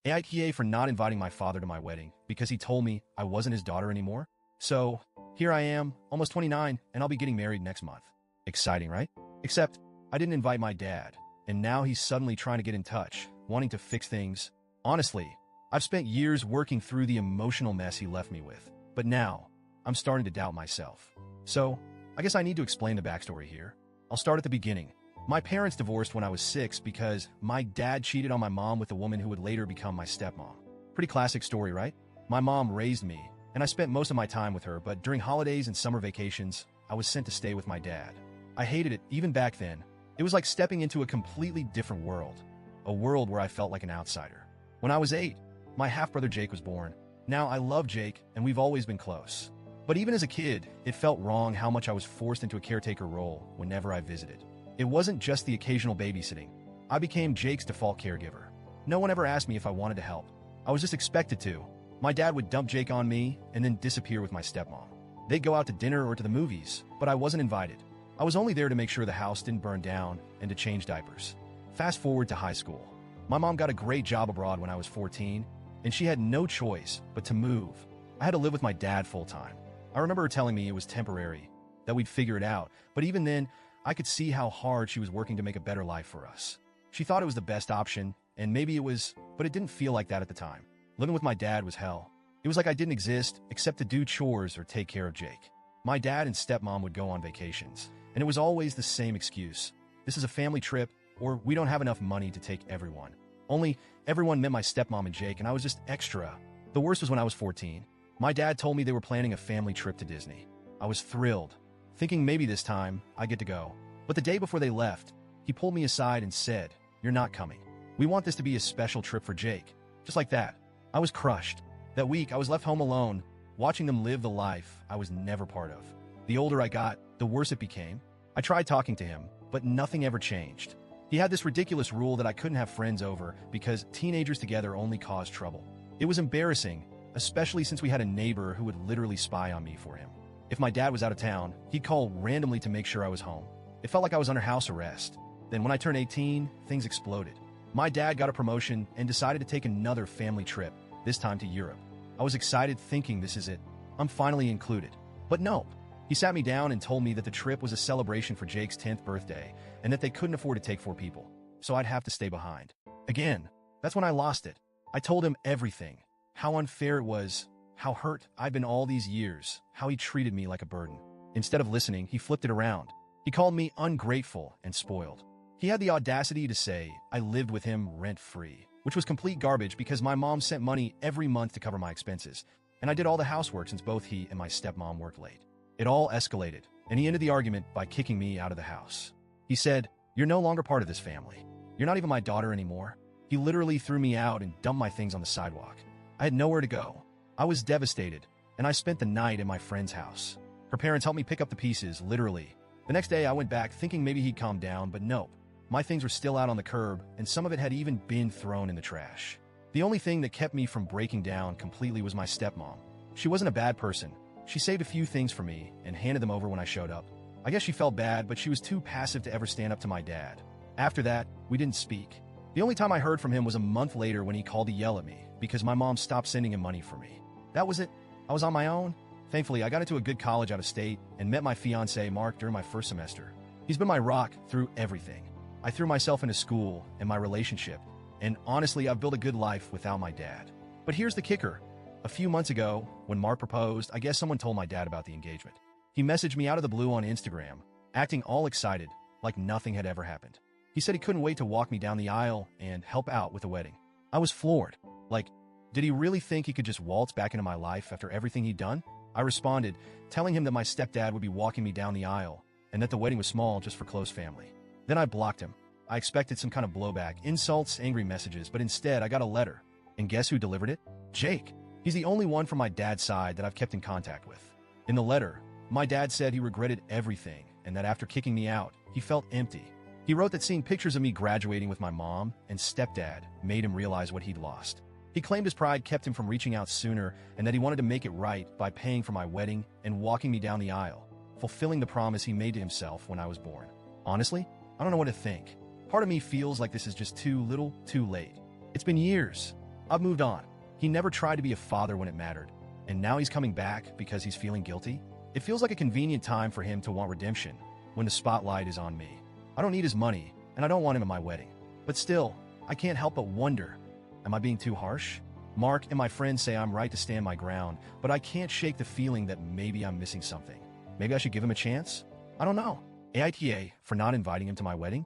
AITA for not inviting my father to my wedding because he told me I wasn't his daughter anymore. So, here I am, almost 29, and I'll be getting married next month. Exciting, right? Except, I didn't invite my dad, and now he's suddenly trying to get in touch, wanting to fix things. Honestly, I've spent years working through the emotional mess he left me with, but now, I'm starting to doubt myself. So, I guess I need to explain the backstory here. I'll start at the beginning. My parents divorced when I was 6 because my dad cheated on my mom with a woman who would later become my stepmom. Pretty classic story, right? My mom raised me, and I spent most of my time with her, but during holidays and summer vacations, I was sent to stay with my dad. I hated it, even back then. It was like stepping into a completely different world, a world where I felt like an outsider. When I was 8, my half-brother Jake was born. Now, I love Jake, and we've always been close. But even as a kid, it felt wrong how much I was forced into a caretaker role whenever I visited. It wasn't just the occasional babysitting. I became Jake's default caregiver. No one ever asked me if I wanted to help. I was just expected to. My dad would dump Jake on me and then disappear with my stepmom. They'd go out to dinner or to the movies, but I wasn't invited. I was only there to make sure the house didn't burn down and to change diapers. Fast forward to high school. My mom got a great job abroad when I was 14, and she had no choice but to move. I had to live with my dad full-time. I remember her telling me it was temporary, that we'd figure it out, but even then, I could see how hard she was working to make a better life for us. She thought it was the best option, and maybe it was, but it didn't feel like that at the time. Living with my dad was hell. It was like I didn't exist except to do chores or take care of Jake. My dad and stepmom would go on vacations, and it was always the same excuse. This is a family trip, or we don't have enough money to take everyone. Only everyone meant my stepmom and Jake, and I was just extra. The worst was when I was 14. My dad told me they were planning a family trip to Disney. I was thrilled, thinking maybe this time I get to go. But the day before they left, he pulled me aside and said, "You're not coming. We want this to be a special trip for Jake." Just like that. I was crushed. That week, I was left home alone, watching them live the life I was never part of. The older I got, the worse it became. I tried talking to him, but nothing ever changed. He had this ridiculous rule that I couldn't have friends over because teenagers together only caused trouble. It was embarrassing, especially since we had a neighbor who would literally spy on me for him. If my dad was out of town, he'd call randomly to make sure I was home. It felt like I was under house arrest. Then when I turned 18, things exploded. My dad got a promotion and decided to take another family trip, this time to Europe. I was excited thinking this is it. I'm finally included. But no. He sat me down and told me that the trip was a celebration for Jake's 10th birthday and that they couldn't afford to take 4 people, so I'd have to stay behind. Again, that's when I lost it. I told him everything. How unfair it was, how hurt I'd been all these years, how he treated me like a burden. Instead of listening, he flipped it around. He called me ungrateful and spoiled. He had the audacity to say I lived with him rent-free, which was complete garbage because my mom sent money every month to cover my expenses, and I did all the housework since both he and my stepmom worked late. It all escalated, and he ended the argument by kicking me out of the house. He said, "You're no longer part of this family. You're not even my daughter anymore." He literally threw me out and dumped my things on the sidewalk. I had nowhere to go. I was devastated, and I spent the night at my friend's house. Her parents helped me pick up the pieces, literally. The next day, I went back thinking maybe he'd calm down, but nope. My things were still out on the curb, and some of it had even been thrown in the trash. The only thing that kept me from breaking down completely was my stepmom. She wasn't a bad person. She saved a few things for me and handed them over when I showed up. I guess she felt bad, but she was too passive to ever stand up to my dad. After that, we didn't speak. The only time I heard from him was a month later when he called to yell at me because my mom stopped sending him money for me. That was it. I was on my own. Thankfully, I got into a good college out of state and met my fiancé, Mark, during my first semester. He's been my rock through everything. I threw myself into school and my relationship, and honestly, I've built a good life without my dad. But here's the kicker. A few months ago, when Mark proposed, I guess someone told my dad about the engagement. He messaged me out of the blue on Instagram, acting all excited, like nothing had ever happened. He said he couldn't wait to walk me down the aisle and help out with the wedding. I was floored. Like, did he really think he could just waltz back into my life after everything he'd done? I responded, telling him that my stepdad would be walking me down the aisle and that the wedding was small just for close family. Then I blocked him. I expected some kind of blowback, insults, angry messages, but instead I got a letter. And guess who delivered it? Jake. He's the only one from my dad's side that I've kept in contact with. In the letter, my dad said he regretted everything and that after kicking me out, he felt empty. He wrote that seeing pictures of me graduating with my mom and stepdad made him realize what he'd lost. He claimed his pride kept him from reaching out sooner and that he wanted to make it right by paying for my wedding and walking me down the aisle, fulfilling the promise he made to himself when I was born. Honestly, I don't know what to think. Part of me feels like this is just too little, too late. It's been years. I've moved on. He never tried to be a father when it mattered, and now he's coming back because he's feeling guilty. It feels like a convenient time for him to want redemption when the spotlight is on me. I don't need his money, and I don't want him at my wedding. But still, I can't help but wonder, am I being too harsh? Mark and my friends say I'm right to stand my ground, but I can't shake the feeling that maybe I'm missing something. Maybe I should give him a chance? I don't know. AITA for not inviting him to my wedding?